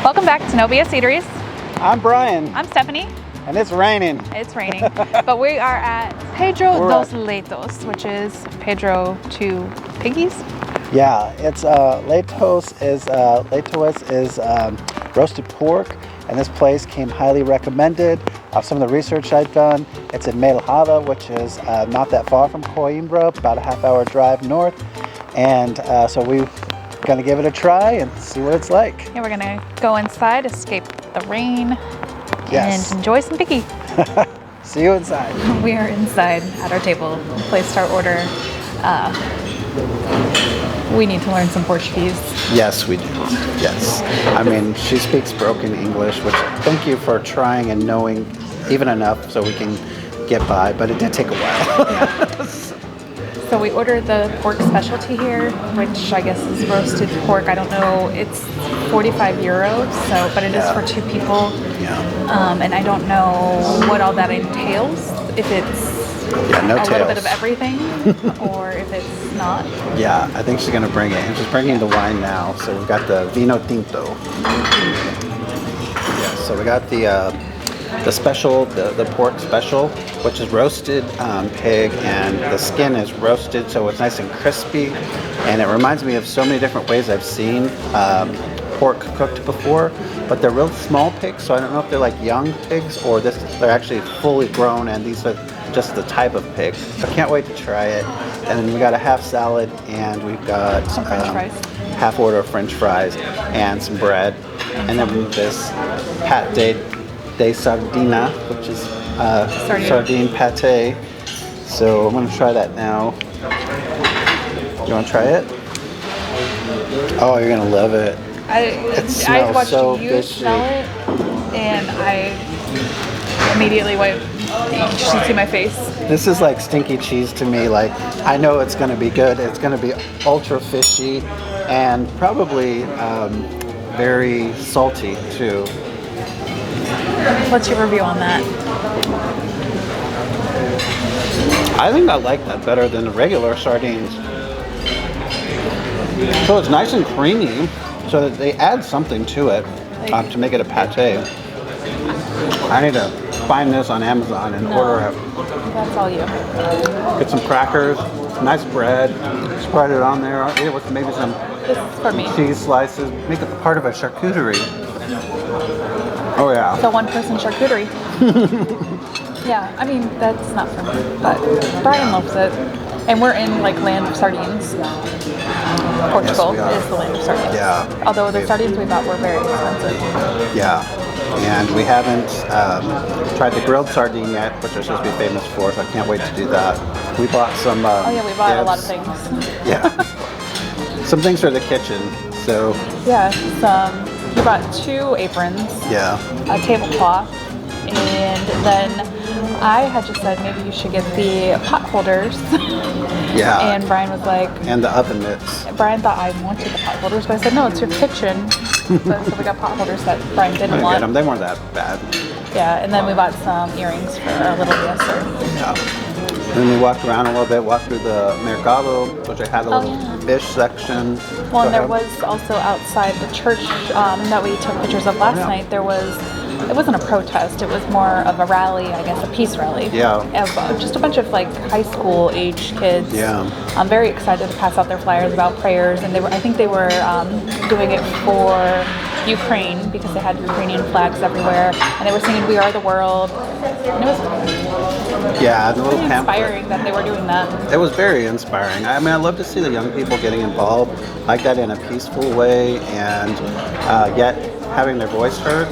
Welcome back to Novia Eateries. I'm Brian. I'm Stephanie. And it's raining. It's raining. But we are at Pedro Dos Leitoes, which is Pedro to piggies. Yeah, it's Leitoes is roasted pork, and this place came highly recommended. Some of the research I've done, it's in Mealhada, which is not that far from Coimbra, about a half-hour drive north. And so we're gonna give it a try and see what it's like. Yeah, we're gonna go inside, escape the rain, yes, and enjoy some piggy. See you inside. We are inside at our table, placed our order. We need to learn some Portuguese. Yes, we do. Yes. I mean, she speaks broken English, which thank you for trying and knowing even enough so we can get by, but it did take a while. Yeah. So we ordered the pork specialty here, which I guess is roasted pork. I don't know, it's 45 euros, so, but it is for 2 people. Yeah. And I don't know what all that entails, if it's no a tails. little bit of everything, or if it's not. Yeah, I think she's gonna bring it. And she's bringing the wine now. So we've got the vino tinto. Yeah, so we got the special, the pork special, which is roasted pig, and the skin is roasted, so it's nice and crispy. And it reminds me of so many different ways I've seen pork cooked before, but they're real small pigs, so I don't know if they're like young pigs or they're actually fully grown, and these are just the type of pig. So I can't wait to try it. And then we got a half salad, and we've got some French fries. Half order of French fries and some bread, and then this Pate De Sagina, which is Sardine Pate. So I'm going to try that now. You want to try it? Oh, you're going to love it. It smells I watched so you fishy. smell it, and I immediately went, you should see my face. This is like stinky cheese to me. Like, I know it's going to be good. It's going to be ultra fishy and probably very salty too. What's your review on that? I think I like that better than the regular sardines. So it's nice and creamy, so that they add something to it to make it a pate. I need to find this on Amazon and order it. That's all you. Get some crackers, nice bread, spread it on there. Eat it with maybe some This is for me. cheese slices. Make it part of a charcuterie. Oh yeah. The one-person charcuterie. Yeah, I mean, that's not for me, but Brian loves it. And we're in like land of sardines. Portugal is the land of sardines. Yeah. Although the sardines we bought were very expensive. Yeah. And we haven't tried the grilled sardine yet, which they're supposed to be famous for, so I can't wait to do that. We bought some... oh yeah, we bought a lot of things. Yeah. Some things for the kitchen, so... Yeah, we bought 2 aprons, Yeah. a tablecloth, and then I had just said maybe you should get the pot holders. Yeah. And Brian was like... And the oven mitts. Brian thought I wanted the pot holders, but I said, no, it's your kitchen. so we got pot holders that Brian didn't want. Get them. They weren't that bad. Yeah, and then we bought some earrings for our little dancer. Yeah. Then we walked around a little bit, walked through the mercado, which I had a little fish section. Well, and there was also outside the church that we took pictures of last night, it wasn't a protest, it was more of a rally, I guess, a peace rally. Yeah. Of just a bunch of like high school age kids. Yeah. I'm very excited to pass out their flyers about prayers, and I think they were doing it for Ukraine because they had Ukrainian flags everywhere, and they were singing "We Are the World," and it was the little really pamphlet. inspiring that they were doing that. It was very inspiring. I mean, I love to see the young people getting involved like that in a peaceful way, and yet having their voice heard.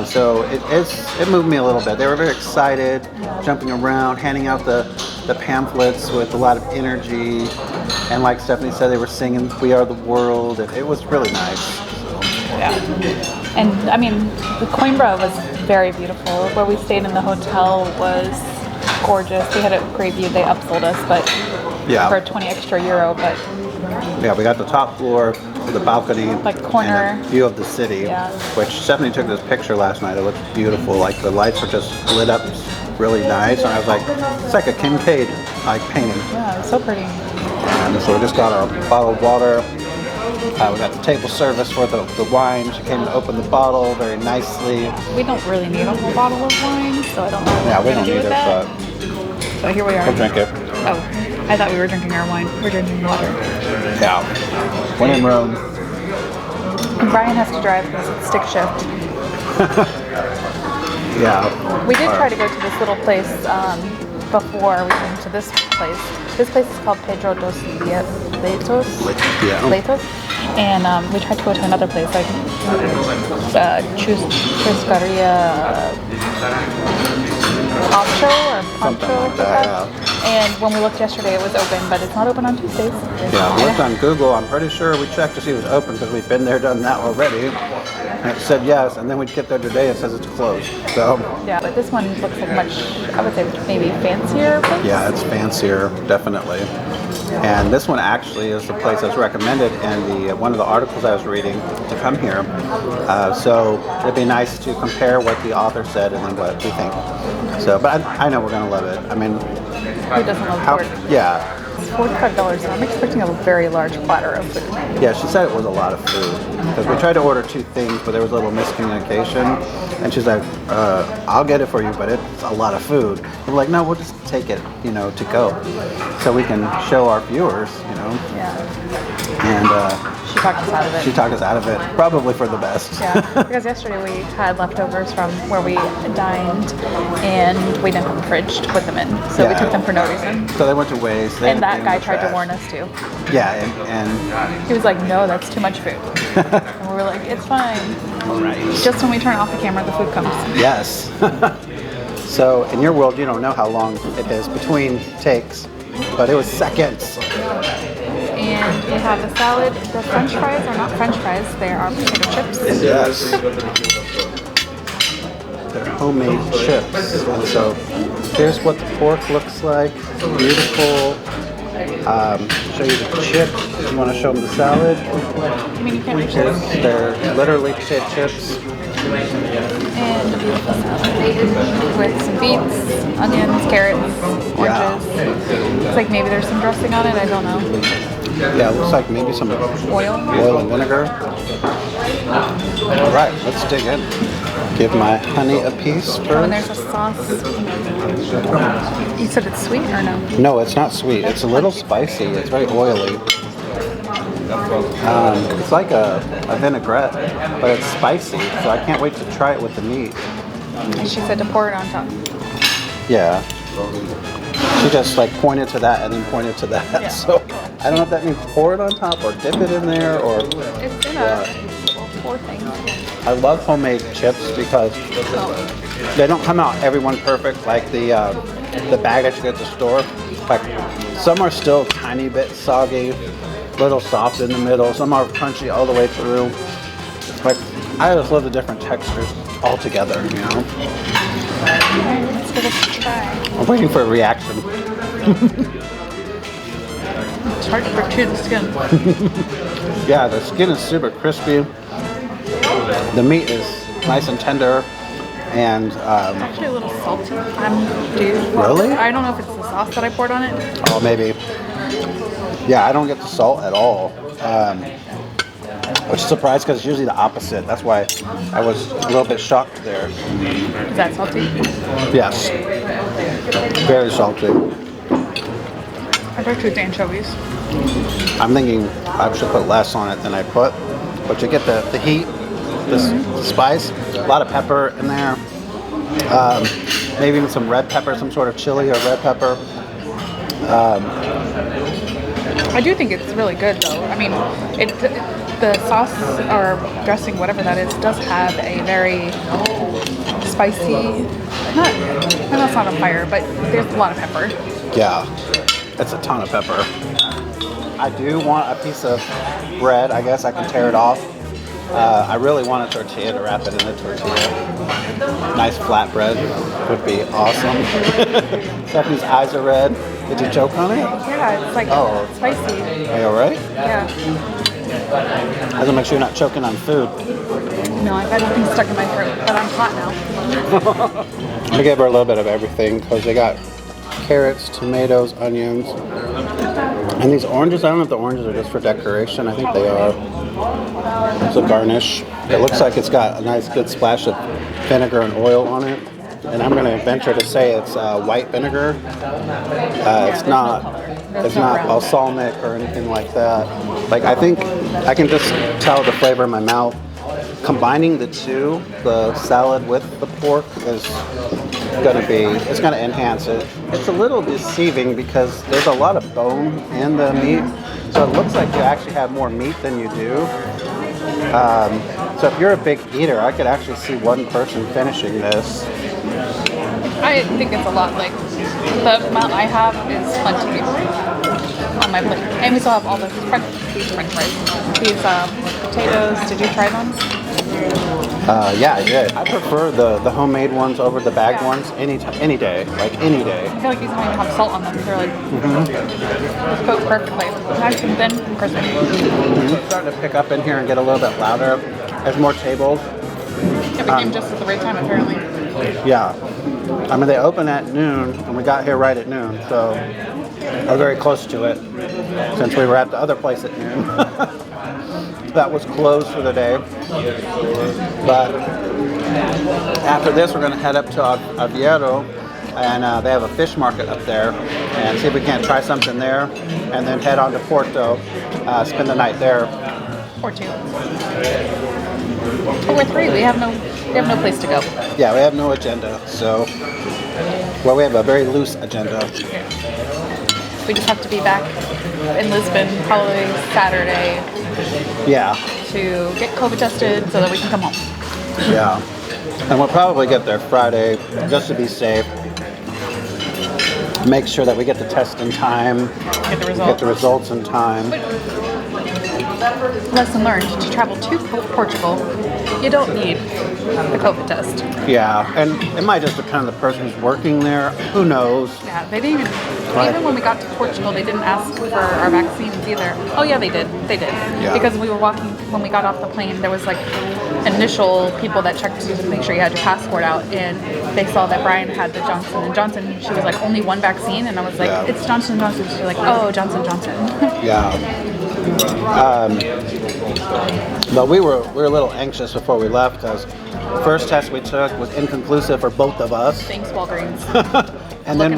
So it moved me a little bit. They were very excited, jumping around, handing out the pamphlets with a lot of energy, and like Stephanie said, they were singing "We Are the World." It was really nice. So. Yeah. And I mean, the Coimbra was very beautiful. Where we stayed in the hotel was gorgeous. We had a great view. They upsold us, but for 20 extra euro. But yeah, we got the top floor, the balcony, like corner, and a view of the city. Yeah. Which Stephanie took this picture last night. It looked beautiful. Like the lights were just lit up really nice, and I was like, it's like a Kincaid like painting. Yeah, it was so pretty. And so we just got our bottled water. We got the table service for the wine. She came to open the bottle very nicely. We don't really need a whole bottle of wine, so I don't know what Yeah, we're we gonna don't do with either, that. So here we are. we'll drink it. Oh, I thought we were drinking our wine. We're drinking water. Yeah. When in Rome. And Brian has to drive because it's stick shift. Yeah. We did try to go to this little place before we came to this place. This place is called Pedro Dos Leitoes. Yeah. Leitoes. And we tried to go to another place, like Churrascaria Pancho or Something Pancho. like that, yeah. And when we looked yesterday, it was open, but it's not open on Tuesdays. Yeah, we looked on Google. I'm pretty sure we checked to see it was open because we've been there, done that already. And it said yes, and then we get there today, it says it's closed. So Yeah, but this one looks like much, I would say maybe fancier place. yeah, it's fancier, definitely. And this one actually is the place that's recommended in one of the articles I was reading to come here. So it'd be nice to compare what the author said and then what we think. So, but I know we're gonna love it. I mean, Who doesn't love pork? yeah. It's $45, and I'm expecting a very large platter of food. Yeah, she said it was a lot of food. Because we tried to order 2 things, but there was a little miscommunication. And she's like, I'll get it for you, but it's a lot of food. And we're like, no, we'll just take it, to go. So we can show our viewers, Yeah. And She talked us out of it. she talked us out of it, probably for the best. Yeah, because yesterday we had leftovers from where we dined, and we didn't have a fridge to put them in, so we Yeah. took them for no reason. So they went to waste. They And that ended up guy in the tried to trash. warn us too. Yeah, and He was like, "No, that's too much food," and we were like, "It's fine." all right. Just when we turn off the camera, the food comes. Yes. So in your world, you don't know how long it is between takes, but it was seconds. And we have a salad. The French fries are not French fries; they are potato chips. Yes. They're homemade chips. And so here's what the pork looks like. Beautiful. Show you the chips. You want to show them the salad? I mean, you can't reach this. They're literally potato chips. And a beautiful salad with some beets, onions, carrots, oranges. It's like maybe there's some dressing on it. I don't know. Yeah, it looks like maybe some Oil. and vinegar. All right, let's dig in. Give my honey a piece first. Oh, and there's a sauce. You said it's sweet or no? No, it's not sweet. It's a little spicy. It's very oily. It's like a vinaigrette, but it's spicy, so I can't wait to try it with the meat. And she said to pour it on top. Yeah. She just pointed to that and then pointed to that. Yeah. So I don't know if that means pour it on top or dip it in there or It's in a little pour thing. I love homemade chips because they don't come out every one perfect like the bag that you get at the store. Like some are still a tiny bit soggy, little soft in the middle. Some are crunchy all the way through. Like I just love the different textures all together. Let's give it a try. I'm waiting for a reaction. It's hard to chew the skin. Yeah, the skin is super crispy. The meat is nice and tender, and It's actually a little salty. Really? I don't know if it's the sauce that I poured on it. oh maybe. Yeah, I don't get the salt at all. Which is surprised because it's usually the opposite. That's why I was a little bit shocked there. Is that salty? Yes. Very salty. I tried to with anchovies. I'm thinking I should put less on it than I put. But you get the heat, the spice, a lot of pepper in there. Maybe even some red pepper, some sort of chili or red pepper. I do think it's really good though. I mean, the sauce or dressing, whatever that is, does have a very spicy, that's not a fire, but there's a lot of pepper. Yeah, it's a ton of pepper. I do want a piece of bread. I guess I can tear it off. I really want a tortilla to wrap it in the tortilla. Nice flat bread would be awesome. Stephanie's eyes are red. Did you choke on it? Yeah, it's like spicy. Are you alright? Yeah. I have to make sure you're not choking on food. No, I've had things stuck in my throat, but I'm hot now. I gave her a little bit of everything because they got carrots, tomatoes, onions, and these oranges. I don't know if the oranges are just for decoration. I think they are. It's a garnish. It looks like it's got a nice good splash of vinegar and oil on it. And I'm going to venture to say it's white vinegar. It's not balsamic or anything like that. Like, I think I can just tell the flavor in my mouth. Combining the two, the salad with the pork, is it's going to enhance it. It's a little deceiving because there's a lot of bone in the meat, so it looks like you actually have more meat than you do. So if you're a big eater, I could actually see one person finishing this. I think it's a lot. Like, the amount I have is plenty on my plate. And we still have all the french fries. These potatoes, did you try them? Yeah, I did. I prefer the homemade ones over the bagged ones any day, like any day. I feel like these don't even have salt on them. They're like cooked perfectly. Nice and thin and crispy. It's starting to pick up in here and get a little bit louder. There's more tables. Yeah, we came just at the right time, apparently. Yeah. I mean, they open at noon, and we got here right at noon, so we're very close to it, since we were at the other place at noon. That was closed for the day. But after this, we're going to head up to Oviedo, and they have a fish market up there, and see if we can't try something there, and then head on to Porto, spend the night there. Or two. But we're three. We have no place to go. Yeah, we have no agenda. So, well, we have a very loose agenda. Yeah. We just have to be back in Lisbon probably Saturday. Yeah. To get COVID tested so that we can come home. Yeah. And we'll probably get there Friday just to be safe. Make sure that we get the test in time. Get the results in time. Lesson learned: to travel to Portugal, you don't need the COVID test. Yeah, and it might just depend on the person who's working there. Who knows? Yeah, they didn't even when we got to Portugal, they didn't ask for our vaccines either. Oh yeah, they did. They did. Yeah. Because we were walking, when we got off the plane, there was like initial people that checked to make sure you had your passport out, and they saw that Brian had the Johnson & Johnson. She was like, only one vaccine, and I was like, it's Johnson & Johnson. She's like, oh, Johnson & Johnson. Yeah. But we were a little anxious before we left because the first test we took was inconclusive for both of us. Thanks, Walgreens. And then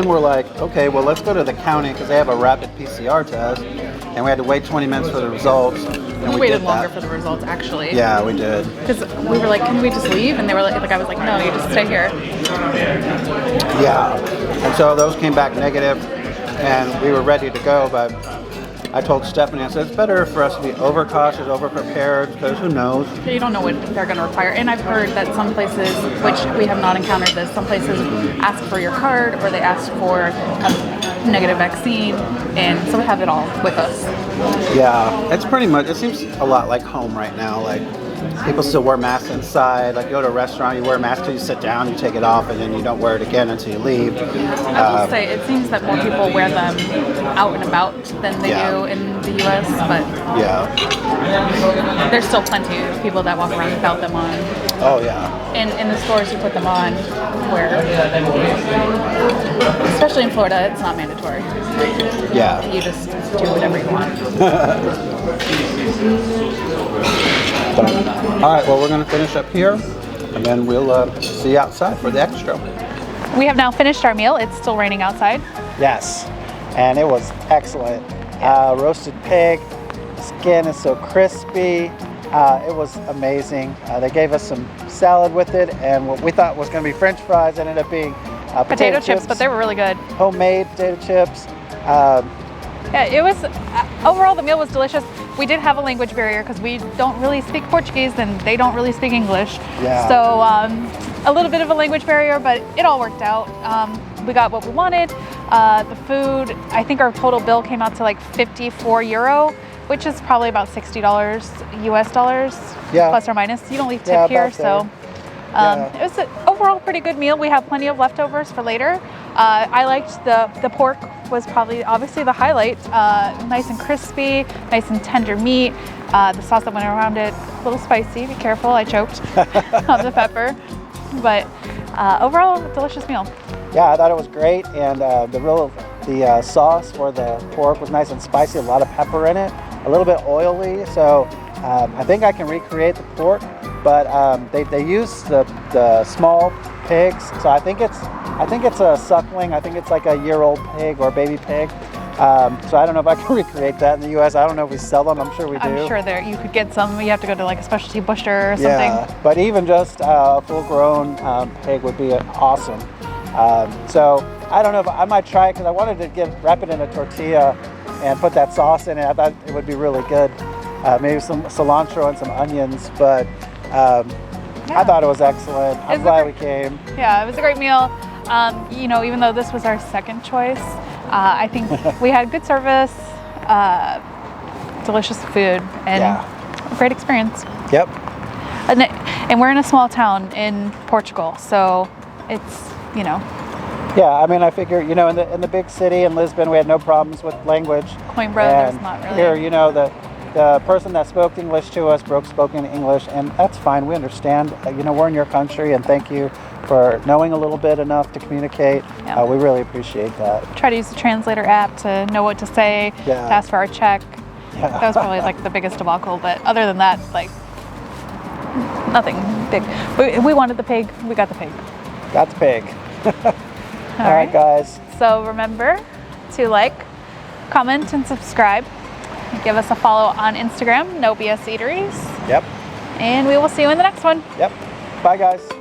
we're like, okay, well, let's go to the county because they have a rapid PCR test, and we had to wait 20 minutes for the results. And we waited longer for the results, actually. Yeah, we did. Because we were like, can we just leave? And they were like, I was like, no, you just stay here. Yeah. And so those came back negative, and we were ready to go, but I told Stephanie, I said, it's better for us to be overcautious, overprepared, because who knows? You don't know what they're going to require. And I've heard that some places, which we have not encountered this, some places ask for your card, or they ask for a negative vaccine, and so we have it all with us. Yeah, it's pretty much, it seems a lot like home right now. Like, people still wear masks inside. Like, you go to a restaurant, you wear a mask till you sit down, you take it off, and then you don't wear it again until you leave. I will say, it seems that more people wear them out and about than they do in the U.S., but there's still plenty of people that walk around without them on. Oh, yeah. And in the stores, you put them on where, especially in Florida, it's not mandatory. Yeah. You just do whatever you want. All right, well, we're going to finish up here, and then we'll see you outside for the extra. We have now finished our meal. It's still raining outside. Yes, and it was excellent. Roasted pig, the skin is so crispy. It was amazing. They gave us some salad with it, and what we thought was going to be French fries ended up being potato chips, but they were really good. Homemade potato chips. Yeah, it was, overall the meal was delicious. We did have a language barrier because we don't really speak Portuguese and they don't really speak English. Yeah. So a little bit of a language barrier, but it all worked out. We got what we wanted. The food, I think our total bill came out to like €54, which is probably about $60 US dollars, plus or minus. You don't leave tip here, so it was an overall pretty good meal. We have plenty of leftovers for later. I liked the pork was probably obviously the highlight. Nice and crispy, nice and tender meat. The sauce that went around it, a little spicy. Be careful, I choked on the pepper. But overall, delicious meal. Yeah, I thought it was great, and the sauce for the pork was nice and spicy, a lot of pepper in it. a little bit oily. So I think I can recreate the pork, but they use the small pigs. So I think it's a suckling. I think it's like a year-old pig or baby pig. So I don't know if I can recreate that in the U.S. I don't know if we sell them. I'm sure we do. I'm sure you could get some. You have to go to like a specialty butcher or something. Yeah, but even just a full-grown pig would be awesome. So I don't know if I might try it because I wanted to wrap it in a tortilla and put that sauce in it. I thought it would be really good. Maybe some cilantro and some onions, but I thought it was excellent. I'm glad we came. Yeah, it was a great meal. You know, even though this was our second choice, I think we had good service, delicious food, and a great experience. Yep. And we're in a small town in Portugal, so it's, you know. Yeah, I mean, I figure, you know, in the big city in Lisbon, we had no problems with language. Coimbra, there's not really. Here, you know, the person that spoke English to us spoke in English, and that's fine. We understand. You know, we're in your country, and thank you for knowing a little bit enough to communicate. Yeah. We really appreciate that. Try to use the translator app to know what to say, to ask for our check. Yeah. That was probably like the biggest debacle, but other than that, like, nothing big. We wanted the pig, we got the pig. Got the pig. All right, guys. So remember to like, comment, and subscribe. Give us a follow on Instagram, No BS Eateries. Yep. And we will see you in the next one. Yep. Bye, guys.